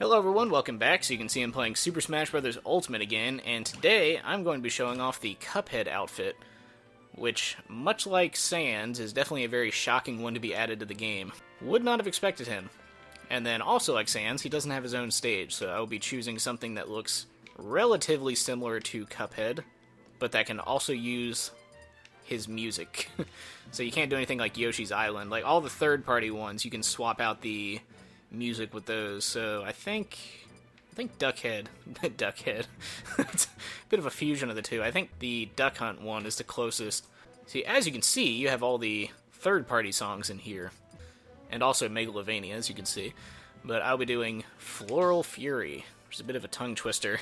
Hello everyone, welcome back. So you can see I'm playing Super Smash Bros. Ultimate again, and today I'm going to be showing off the Cuphead outfit, which, much like Sans, is definitely a very shocking one to be added to the game. Would not have expected him. And then also like Sans, he doesn't have his own stage, so I will be choosing something that looks relatively similar to Cuphead, but that can also use his music. So you can't do anything like Yoshi's Island. Like all the third-party ones, you can swap out the music with those. So I think Duckhead, Duckhead. It's a bit of a fusion of the two. I think the Duck Hunt one is the closest. See, as you can see, you have all the third-party songs in here, and also Megalovania, as you can see. But I'll be doing Floral Fury, which is a bit of a tongue twister.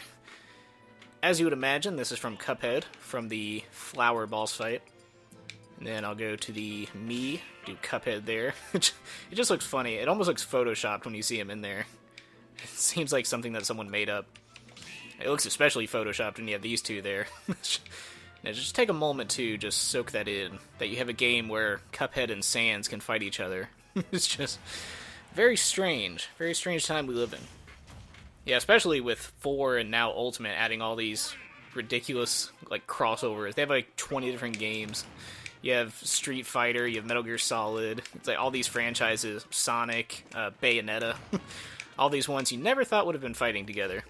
As you would imagine, this is from Cuphead, from the Flower boss fight. And then I'll go to the me, do Cuphead there. It just looks funny. It almost looks photoshopped when you see him in there. It seems like something that someone made up. It looks especially photoshopped when you have these two there. Now just take a moment to just soak that in, that you have a game where Cuphead and Sans can fight each other. It's just very strange time we live in. Yeah, especially with 4 and now Ultimate adding all these ridiculous like crossovers. They have like 20 different games. You have Street Fighter, you have Metal Gear Solid, it's like all these franchises, Sonic, Bayonetta, all these ones you never thought would have been fighting together.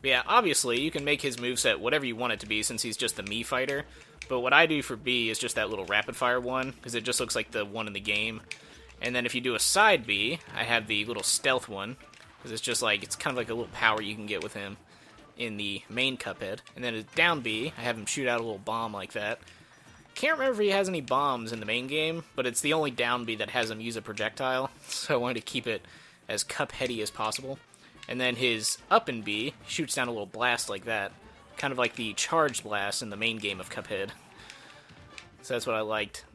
But yeah, obviously, you can make his moveset whatever you want it to be since he's just the Mii fighter, but what I do for B is just that little rapid-fire one, because it just looks like the one in the game. And then if you do a side B, I have the little stealth one, because it's just like, it's kind of like a little power you can get with him in the main Cuphead. And then a down B, I have him shoot out a little bomb like that. Can't remember if he has any bombs in the main game, but it's the only down B that has him use a projectile, so I wanted to keep it as Cupheady as possible. And then his up and B shoots down a little blast like that, kind of like the charge blast in the main game of Cuphead. So that's what I liked.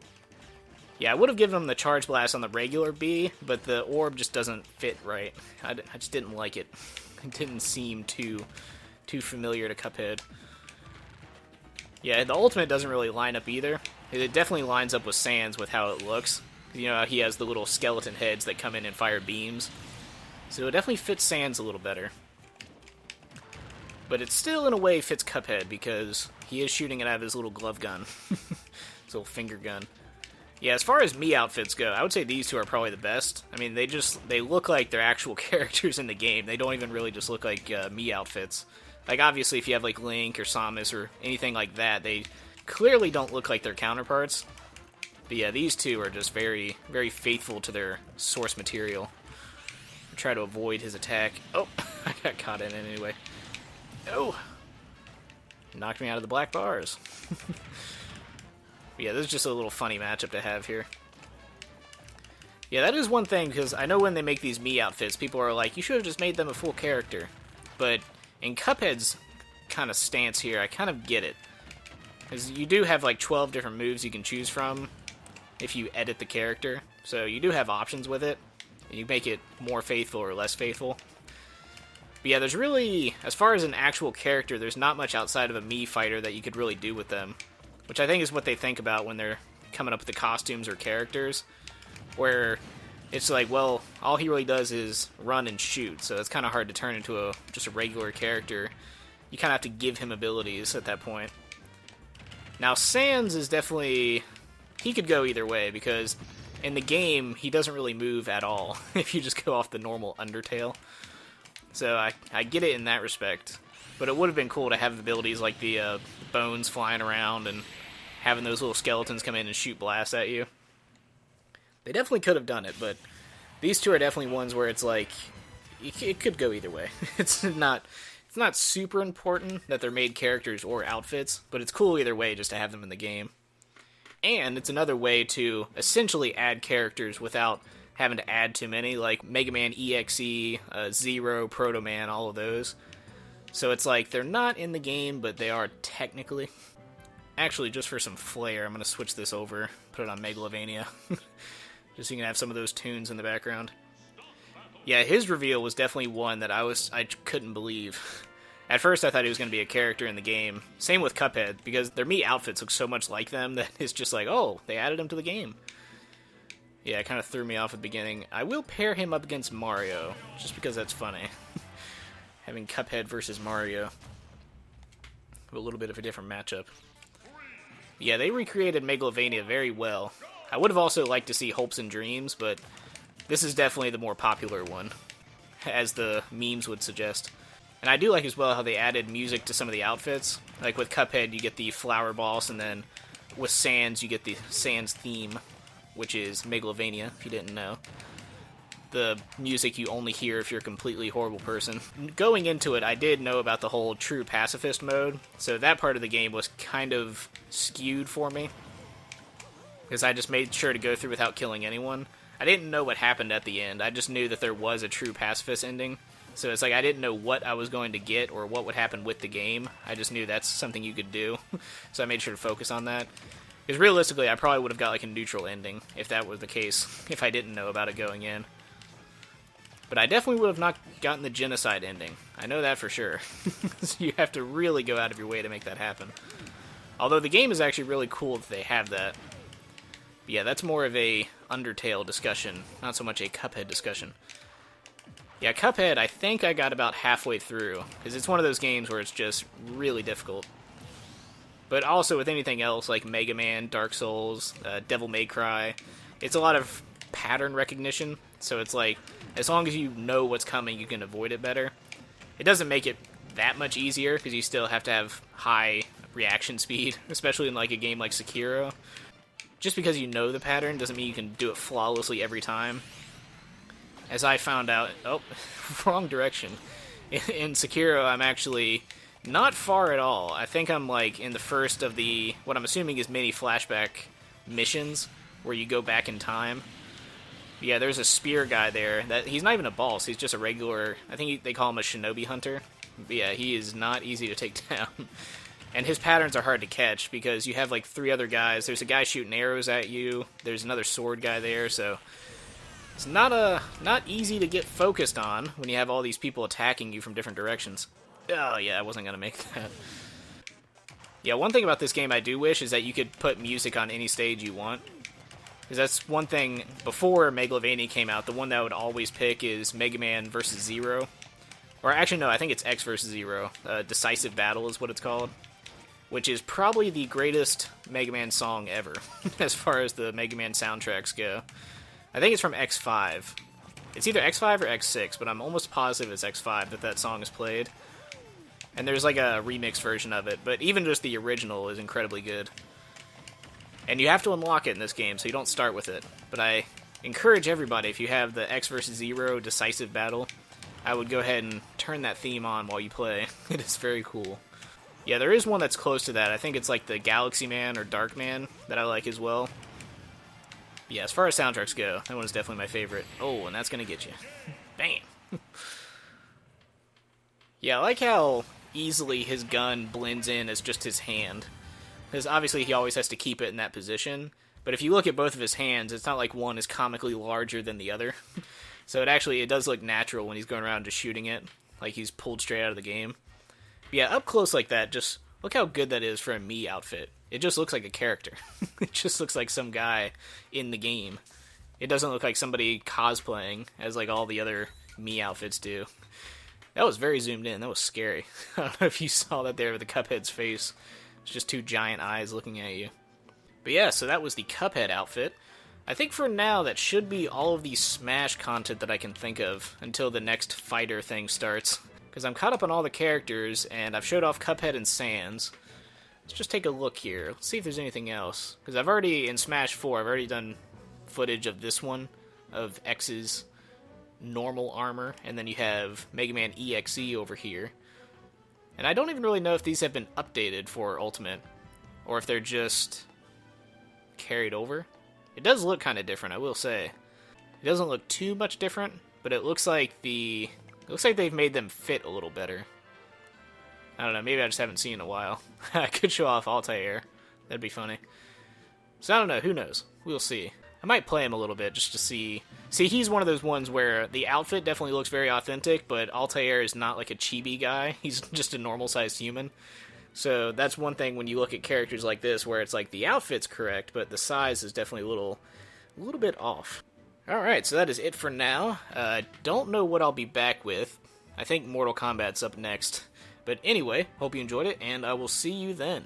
Yeah, I would have given him the charge blast on the regular B, but the orb just doesn't fit right. I just didn't like it. It didn't seem too familiar to Cuphead. Yeah, the Ultimate doesn't really line up either. It definitely lines up with Sans with how it looks. You know, he has the little skeleton heads that come in and fire beams. So it definitely fits Sans a little better. But it still, in a way, fits Cuphead, because he is shooting it out of his little glove gun. His little finger gun. Yeah, as far as Mii outfits go, I would say these two are probably the best. I mean, they look like they're actual characters in the game. They don't even really just look like Mii outfits. Like, obviously, if you have, like, Link or Samus or anything like that, they clearly don't look like their counterparts. But yeah, these two are just very, very faithful to their source material. Try to avoid his attack. Oh, I got caught in it anyway. Oh! Knocked me out of the black bars. Yeah, this is just a little funny matchup to have here. Yeah, that is one thing, because I know when they make these Mii outfits, people are like, you should have just made them a full character. But in Cuphead's kind of stance here, I kind of get it. Because you do have like 12 different moves you can choose from if you edit the character. So you do have options with it. You make it more faithful or less faithful. But yeah, there's really, as far as an actual character, there's not much outside of a Mii fighter that you could really do with them. Which I think is what they think about when they're coming up with the costumes or characters. Where it's like, well, all he really does is run and shoot, so it's kind of hard to turn into just a regular character. You kind of have to give him abilities at that point. Now, Sans is definitely... he could go either way, because in the game, he doesn't really move at all, if you just go off the normal Undertale. So I get it in that respect. But it would have been cool to have abilities like the bones flying around and having those little skeletons come in and shoot blasts at you. They definitely could have done it, but these two are definitely ones where it's like, it could go either way. It's not super important that they're made characters or outfits, but it's cool either way just to have them in the game. And it's another way to essentially add characters without having to add too many, like Mega Man EXE, Zero, Proto Man, all of those. So it's like, they're not in the game, but they are technically. Actually, just for some flair, I'm going to switch this over, put it on Megalovania. Just so you can have some of those tunes in the background. Yeah, his reveal was definitely one that I couldn't believe. At first, I thought he was going to be a character in the game. Same with Cuphead, because their Mii outfits look so much like them that it's just like, oh, they added him to the game. Yeah, it kind of threw me off at the beginning. I will pair him up against Mario, just because that's funny. Having Cuphead versus Mario. A little bit of a different matchup. Yeah, they recreated Megalovania very well. I would have also liked to see Hopes and Dreams, but this is definitely the more popular one, as the memes would suggest. And I do like as well how they added music to some of the outfits. Like with Cuphead, you get the flower boss, and then with Sans, you get the Sans theme, which is Megalovania, if you didn't know. The music you only hear if you're a completely horrible person. Going into it, I did know about the whole true pacifist mode, so that part of the game was kind of skewed for me, because I just made sure to go through without killing anyone. I didn't know what happened at the end, I just knew that there was a true pacifist ending, so it's like I didn't know what I was going to get or what would happen with the game. I just knew that's something you could do, so I made sure to focus on that. Because realistically, I probably would have got like a neutral ending if that was the case, if I didn't know about it going in. But I definitely would have not gotten the genocide ending. I know that for sure. So you have to really go out of your way to make that happen. Although the game is actually really cool that they have that. But yeah, that's more of a Undertale discussion, not so much a Cuphead discussion. Yeah, Cuphead, I think I got about halfway through, because it's one of those games where it's just really difficult. But also with anything else, like Mega Man, Dark Souls, Devil May Cry, it's a lot of pattern recognition, so it's like, as long as you know what's coming, you can avoid it better. It doesn't make it that much easier, because you still have to have high reaction speed, especially in like a game like Sekiro. Just because you know the pattern doesn't mean you can do it flawlessly every time. As I found out... Oh, wrong direction. In Sekiro, I'm actually not far at all. I think I'm like in the first of the, what I'm assuming is mini flashback missions, where you go back in time. Yeah, there's a spear guy there. That he's not even a boss. He's just a regular... I think they call him a shinobi hunter. But yeah, he is not easy to take down. And his patterns are hard to catch, because you have like 3 other guys. There's a guy shooting arrows at you. There's another sword guy there, so... It's not easy to get focused on when you have all these people attacking you from different directions. Oh yeah, I wasn't going to make that. Yeah, one thing about this game I do wish is that you could put music on any stage you want. Because that's one thing, before Megalovania came out, the one that I would always pick is Mega Man vs. Zero. Or actually, no, I think it's X vs. Zero. Decisive Battle is what it's called. Which is probably the greatest Mega Man song ever, as far as the Mega Man soundtracks go. I think it's from X5. It's either X5 or X6, but I'm almost positive it's X5 that song is played. And there's like a remix version of it, but even just the original is incredibly good. And you have to unlock it in this game, so you don't start with it. But I encourage everybody, if you have the X vs. Zero Decisive Battle, I would go ahead and turn that theme on while you play. It is very cool. Yeah, there is one that's close to that. I think it's like the Galaxy Man or Dark Man that I like as well. Yeah, as far as soundtracks go, that one's definitely my favorite. Oh, and that's gonna get you. Bam! Yeah, I like how easily his gun blends in as just his hand. Because obviously he always has to keep it in that position. But if you look at both of his hands, it's not like one is comically larger than the other. So it does look natural when he's going around just shooting it. Like he's pulled straight out of the game. But yeah, up close like that, just look how good that is for a Mii outfit. It just looks like a character. It just looks like some guy in the game. It doesn't look like somebody cosplaying, as like all the other Mii outfits do. That was very zoomed in. That was scary. I don't know if you saw that there with the Cuphead's face. It's just 2 giant eyes looking at you. But yeah, so that was the Cuphead outfit. I think for now that should be all of the Smash content that I can think of until the next fighter thing starts. Because I'm caught up on all the characters, and I've showed off Cuphead and Sans. Let's just take a look here. Let's see if there's anything else. Because I've already, in Smash 4, I've already done footage of this one, of X's normal armor, and then you have Mega Man EXE over here. And I don't even really know if these have been updated for Ultimate, or if they're just carried over. It does look kind of different, I will say. It doesn't look too much different, but it looks like they've made them fit a little better. I don't know, maybe I just haven't seen in a while. I could show off Altair. That'd be funny. So I don't know, who knows? We'll see. I might play him a little bit just to see. See, he's one of those ones where the outfit definitely looks very authentic, but Altair is not like a chibi guy. He's just a normal-sized human. So that's one thing when you look at characters like this, where it's like the outfit's correct, but the size is definitely a a little bit off. Alright, so that is it for now. Don't know what I'll be back with. I think Mortal Kombat's up next. But anyway, hope you enjoyed it, and I will see you then.